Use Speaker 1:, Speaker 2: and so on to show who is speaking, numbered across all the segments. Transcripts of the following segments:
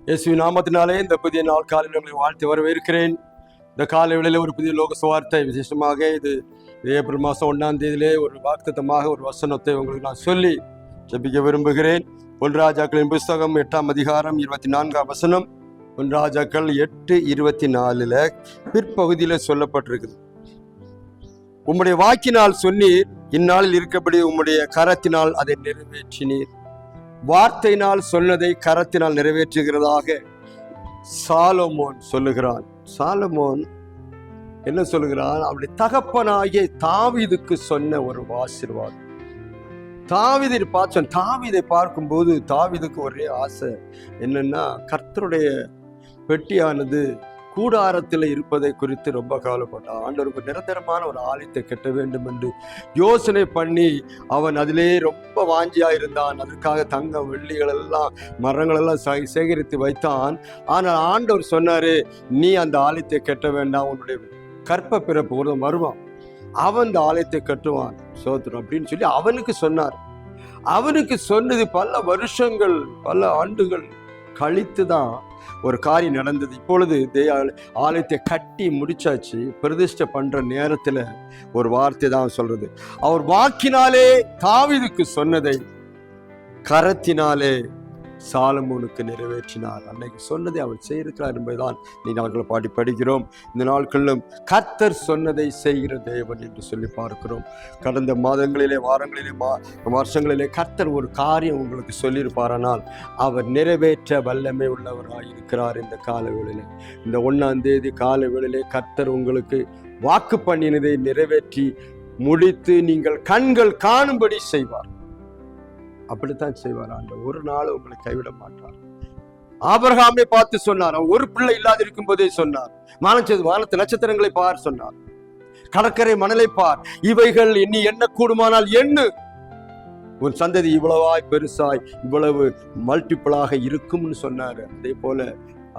Speaker 1: இயேசுவின் நாமத்தினாலே இந்த புதிய நாள் காலையில் உங்களை வாழ்த்து வரவேற்கிறேன். இந்த காலை வேளையில் ஒரு புதிய லோக சுவார்த்தை, விசேஷமாக இது ஏப்ரல் மாதம் 1ஆம் தேதியிலே ஒரு வாக்குத்தத்தமாக ஒரு வசனத்தை உங்களுக்கு நான் சொல்லி ஜெபிக்க விரும்புகிறேன். 1 ராஜாக்களின் புஸ்தகம் 8ஆம் அதிகாரம் 24ஆம் வசனம். 1 ராஜாக்கள் 8:24 பிற்பகுதியில் சொல்லப்பட்டிருக்குது. உம்முடைய வாக்கினால் சொன்னீர், இந்நாளில் இருக்கபடி உம்முடைய கரத்தினால் அதை நிறைவேற்றினீர். வார்த்தையினால் சொன்னதை கரத்தினால் நிறைவேற்றுகிறதாக சாலமோன் சொல்லுகிறான். சாலமோன் என்ன சொல்லுகிறான்? அவருடைய தகப்பனாகிய தாவீதுக்கு சொன்ன ஒரு ஆசீர்வாதம். தாவீதை பார்க்கும்போது தாவீதுக்கு ஒரே ஆசை என்னன்னா, கர்த்தருடைய பெட்டியானது கூடாரத்தில் இருப்பதை குறித்து ரொம்ப கவலைப்பட்டான். ஆண்டவருக்கு நிரந்தரமான ஒரு ஆலயத்தை கட்ட வேண்டும் என்று யோசனை பண்ணி அவன் அதிலே ரொம்ப வாஞ்சியா இருந்தான். அதற்காக தங்கம் வெள்ளிகள் எல்லாம் மரங்கள் எல்லாம் சேகரித்து வைத்தான். ஆனால் ஆண்டவர் சொன்னாரு, நீ அந்த ஆலயத்தை கட்ட வேண்டாம், உன்னுடைய கற்ப பிறப்பு ஒரு வருவான், அவன் இந்த ஆலயத்தை கட்டுவான் சோத்திரம் அப்படின்னு சொல்லி அவனுக்கு சொன்னார். அவனுக்கு சொன்னது பல வருஷங்கள் பல ஆண்டுகள் கழித்து தான் ஒரு காரியம் நடந்தது. இப்பொழுது ஆலயத்தை கட்டி முடிச்சாச்சு. பிரதிஷ்டை பண்ற நேரத்துல ஒரு வார்த்தை தான் சொல்றது. அவர் வாக்கினாலே தாவீதுக்கு சொன்னதை கரத்தினாலே சாலமோனுக்கு நிறைவேற்றினார். அன்னைக்கு சொன்னதை அவர் செய்திருக்கிறார் என்பதுதான் நீ அவர்களை பாடி படிக்கிறோம். இந்த நாட்களிலும் கர்த்தர் சொன்னதை செய்கிற தேவன் என்று சொல்லி பார்க்கிறோம். கடந்த மாதங்களிலே வாரங்களிலே வருஷங்களிலே கர்த்தர் ஒரு காரியம் உங்களுக்கு சொல்லியிருப்பாரானால் அவர் நிறைவேற்ற வல்லமை உள்ளவராக இருக்கிறார். இந்த கால வேளையிலே, இந்த 1ஆம் தேதி கால வேளையிலே கர்த்தர் உங்களுக்கு வாக்கு பண்ணினதை நிறைவேற்றி முடித்து நீங்கள் கண்கள் காணும்படி செய்வார். அப்படித்தான் செய்வார் ஆண்டவர். ஒரு நாள் உங்களை கைவிட மாட்டார். ஆபிரகாமை பார்த்து சொன்னார், அவன் ஒரு பிள்ளை இல்லாது இருக்கும் போதே சொன்னார், வானத்து நட்சத்திரங்களை பார் சொன்னார், கடற்கரை மணலை பார், இவைகள் எண்ணி எண்ண கூடுமானால் எண்ணு, உன் சந்ததி இவ்வளவாய் பெருசாய் இவ்வளவு மல்டிபிளாக இருக்கும்னு சொன்னாரு. அதே போல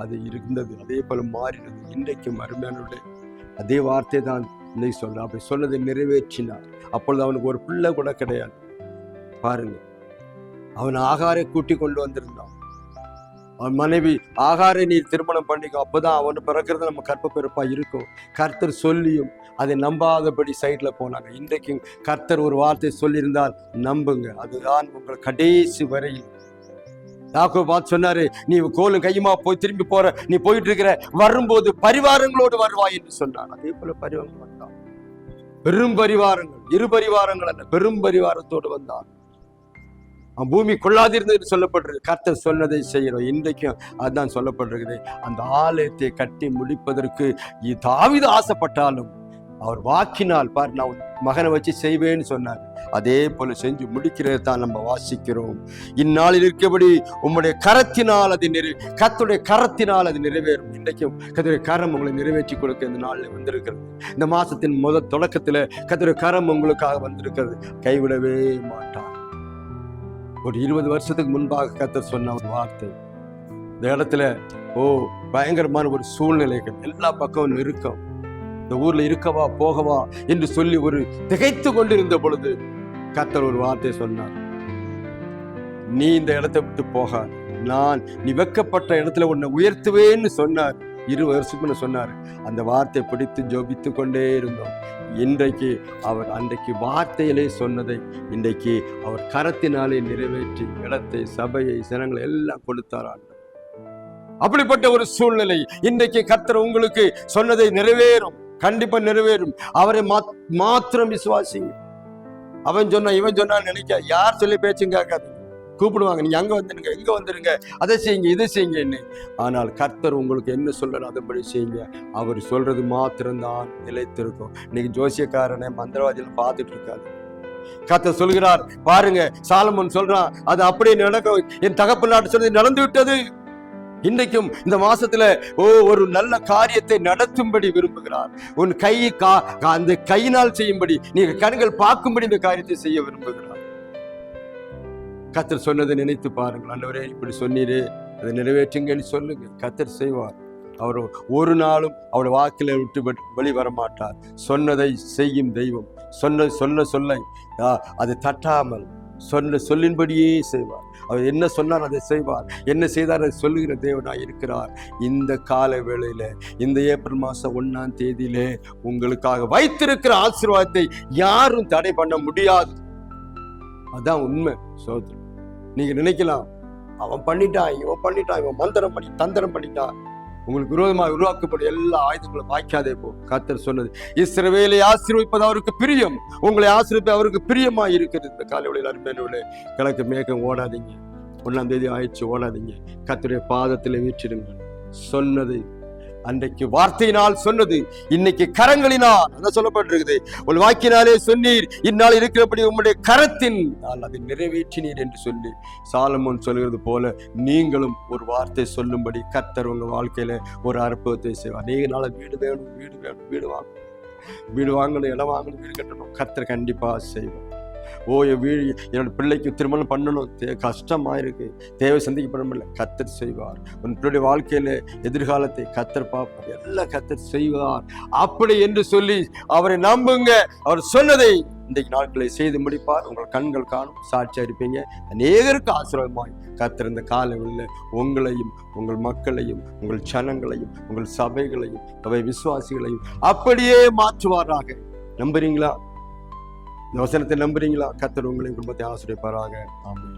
Speaker 1: அது இருந்தது, அதே போல மாறினது. இன்றைக்கும் அருமையானவர்களே, அதே வார்த்தை தான் இன்னைக்கு சொல்ற. அப்படி சொன்னதை நிறைவேற்றினார். அப்பொழுது அவனுக்கு ஒரு பிள்ளை கூட கிடையாது. பாருங்க, அவன் ஆகாரை கூட்டி கொண்டு வந்திருந்தான். அவன் மனைவி ஆகாரை நீ திருமணம் பண்ணிக்கோ, அப்பதான் அவனு பிறக்கிறது நம்ம கற்ப பிறப்பா இருக்கும். கர்த்தர் சொல்லியும் அதை நம்பாதபடி சைட்ல போனாங்க. இன்றைக்கு கர்த்தர் ஒரு வார்த்தை சொல்லியிருந்தால் நம்புங்க, அதுதான் உங்கள் கடைசி வரையில். யாக்கோபு பார்த்து சொன்னாரு, நீ கோலும் கையுமா போய் திரும்பி போற, நீ போயிட்டு இருக்கிற, வரும்போது பரிவாரங்களோடு வருவாய் என்று சொன்னான். அதே போல பரிவாரங்கள் வந்தான். பெரும் பரிவாரங்கள், 2 பரிவாரங்கள் அல்ல, பெரும் பரிவாரத்தோடு வந்தான். பூமி கொள்ளாதிருந்தது சொல்லப்பட்டிருக்கு. கர்த்தர் சொன்னதை செய்யறோம். இன்றைக்கும் அதுதான் சொல்லப்பட்டிருக்குது. அந்த ஆலயத்தை கட்டி முடிப்பதற்கு தாவீது ஆசைப்பட்டாலும் அவர் வாக்கினால் பார், நான் மகனை வச்சு செய்வேன்னு சொன்னார். அதே போல செஞ்சு முடிக்கிறது தான் நம்ம வாசிக்கிறோம். இந்நாளில் இருக்கபடி உம்முடைய கரத்தினால் அது கர்த்தருடைய கரத்தினால் அது நிறைவேறும். இன்றைக்கும் கர்த்தருடைய கரம் உங்களை நிறைவேற்றி கொடுக்க இந்த நாளில் வந்திருக்கிறது. இந்த மாசத்தின் தொடக்கத்துல கர்த்தருடைய கரம் உங்களுக்காக வந்திருக்கிறது. கைவிடவே மாட்டார். ஒரு 20 வருஷத்துக்கு முன்பாக கர்த்தர் சொன்ன ஒரு வார்த்தை. இந்த இடத்துல பயங்கரமான ஒரு சூழ்நிலைகள், எல்லா பக்கமும் இருக்கும், இந்த ஊர்ல இருக்கவா போகவா என்று சொல்லி ஒரு திகைத்து கொண்டிருந்த பொழுது கர்த்தர் ஒரு வார்த்தை சொன்னார். நீ இந்த இடத்தை விட்டு போக, நீ வெக்கப்பட்ட இடத்துல உன்னை உயர்த்துவேன்னு சொன்னார். 20 வருஷத்துக்கு சொன்னார். அந்த வார்த்தை பிடித்து ஜோபித்து கொண்டே இருந்தோம். இன்றைக்கு அவர் அன்றைக்கு வார்த்தையிலே சொன்னதை இன்றைக்கு அவர் கரத்தினாலே நிறைவேற்றி இடத்தை, சபையை, ஜனங்களை எல்லாம் கொடுத்தார். அப்படிப்பட்ட ஒரு சூழ்நிலை இன்றைக்கு கர்த்தர் உங்களுக்கு சொன்னதை நிறைவேறும், கண்டிப்பா நிறைவேறும். அவரை மாத்திரம் விசுவாசிங்க. அவன் சொன்னா இவன் சொன்னா நினைக்க, யார் சொல்லி பேச்சும் கேட்காது. கூப்பிடுவாங்க, நீங்க அங்க வந்துருங்க, இங்க வந்துருங்க, அதை செய்யுங்க, இதை செய்யுங்க என்ன. ஆனால் கர்த்தர் உங்களுக்கு என்ன சொல்றாரு அதன்படி செய்யுங்க. அவர் சொல்றது மாத்திரம்தான் நிலைத்திருக்கும். இன்னைக்கு ஜோசியக்காரனை மந்திரவாதிகள் பார்த்துட்டு இருக்காது. கர்த்தர் சொல்கிறார் பாருங்க, சாலமோன் சொல்றான், அது அப்படியே நடக்கும், என் தகப்பன் நாட்டு சொல்றது நடந்து விட்டது. இன்றைக்கும் இந்த மாசத்துல ஒரு நல்ல காரியத்தை நடத்தும்படி விரும்புகிறார். உன் அந்த கையினால் செய்யும்படி, நீங்க கண்கள் பார்க்கும்படி இந்த காரியத்தை செய்ய விரும்புகிறார். கர்த்தர் சொன்னதை நினைத்து பாருங்கள். ஆண்டவரே, இப்படி சொன்னீரே, அதை நிறைவேற்றுங்கன்னு சொல்லுங்க. கர்த்தர் செய்வார். அவர் ஒரு நாளும் அவருடைய வாக்கில விட்டு வெளிவர மாட்டார். சொன்னதை செய்யும் தெய்வம். சொல்லை அதை தட்டாமல் சொல்லின்படியே செய்வார். அவர் என்ன சொன்னார் அதை செய்வார், என்ன செய்தார் அதை சொல்லுகிற தேவனாய் இருக்கிறார். இந்த கால வேளையில இந்த ஏப்ரல் மாசம் 1ஆம் தேதியிலே உங்களுக்காக வைத்திருக்கிற ஆசீர்வாதத்தை யாரும் தடை பண்ண முடியாது. அதான் உண்மை. சோதரி, நீங்க நினைக்கலாம் அவன் பண்ணிட்டான், இவன் மந்திரம் பண்ணி தந்திரம் பண்ணிட்டான், உங்களுக்கு விரோதமாக உருவாக்கப்படும் எல்லா ஆயுதங்களும் வாய்க்காதே போ. கர்த்தர் சொன்னது, இஸ்ரவேலை ஆசீர்வதிப்பது அவருக்கு பிரியம், உங்களை ஆசீர்வதிப்பது அவருக்கு பிரியமா இருக்கிறது. இந்த காலையில் அருமையானவர்களே, கிழக்கு மேகம் ஓடாதீங்க. 1ஆம் தேதி ஆயிடுச்சு, ஓடாதீங்க. கர்த்தருடைய பாதத்தில் வீற்றிடுங்கள். சொன்னது அன்றைக்கு வார்த்தையினால் சொன்னது, இன்னைக்கு கரங்களினால் அதான் சொல்லப்பட்டிருக்குது. ஒரு வாக்கினாலே சொன்னீர், இந்நாள் இருக்கிறபடி உங்களுடைய கரத்தின் அதை நிறைவேற்றினீர் என்று சொல்லி சாலமோன் சொல்கிறது போல நீங்களும் ஒரு வார்த்தை சொல்லும்படி கர்த்தர் உங்க வாழ்க்கையில ஒரு அற்புதத்தை செய்வார். நீங்க நாள வீடு வேணும், வீடு வாங்கணும், இடம் வாங்கணும், வீடு கட்டணும், கர்த்தர் கண்டிப்பா செய்வார். என்னோட பிள்ளைக்கு திருமணம் பண்ணணும், கஷ்டமா இருக்கு, தேவை சந்திக்கப்பட முடியல, கர்த்தர் செய்வார். உன் பிள்ளைய வாழ்க்கையில எதிர்காலத்தை கர்த்தர் பார்ப்பார், எல்லாம் கர்த்தர் செய்வார். அப்படி என்று சொல்லி அவரை நம்புங்க. அவர் சொன்னதை இன்றைக்கு நாட்களை செய்து முடிப்பார். உங்கள் கண்கள் காணும், சாட்சியா இருப்பீங்க. அநேகருக்கு ஆசீர்வாதமாய் கர்த்தர் இந்த காலையில் உங்களையும் உங்கள் மக்களையும் உங்கள் ஜனங்களையும் உங்கள் சபைகளையும் சபை விசுவாசிகளையும் அப்படியே மாற்றுவாராக. நம்புறீங்களா? இந்த வசனத்தை நம்புறீங்களா? கர்த்தர் உங்களையும் குடும்பத்தை ஆசீர்வதிப்பாராக. ஆமென்.